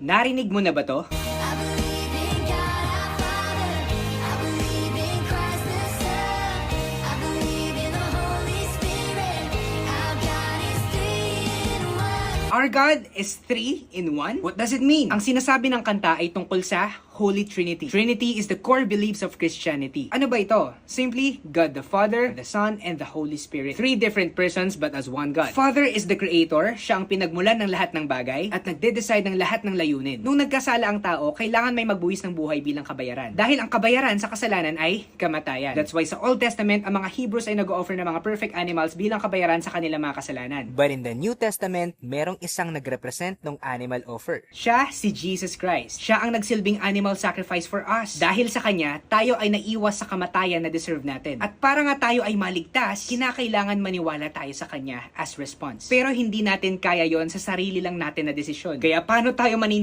Narinig mo na ba to? Our God is 3 in 1? What does it mean? Ang sinasabi ng kanta ay tungkol sa Holy Trinity. Trinity is the core beliefs of Christianity. Ano ba ito? Simply, God the Father, the Son, and the Holy Spirit. 3 different persons but as one God. Father is the Creator, siya ang pinagmulan ng lahat ng bagay at nagde-decide ng lahat ng layunin. Nung nagkasala ang tao, kailangan may magbuwis ng buhay bilang kabayaran. Dahil ang kabayaran sa kasalanan ay kamatayan. That's why sa Old Testament, ang mga Hebrews ay nag-offer ng mga perfect animals bilang kabayaran sa kanilang mga kasalanan. But in the New Testament, merong isang nagrepresent ng animal offer. Siya si Jesus Christ. Siya ang nagsilbing animal sacrifice for us. Dahil sa Kanya, tayo ay naiwas sa kamatayan na deserve natin. At para nga tayo ay maligtas, kinakailangan maniwala tayo sa Kanya as response. Pero hindi natin kaya yon sa sarili lang natin na desisyon. Kaya paano tayo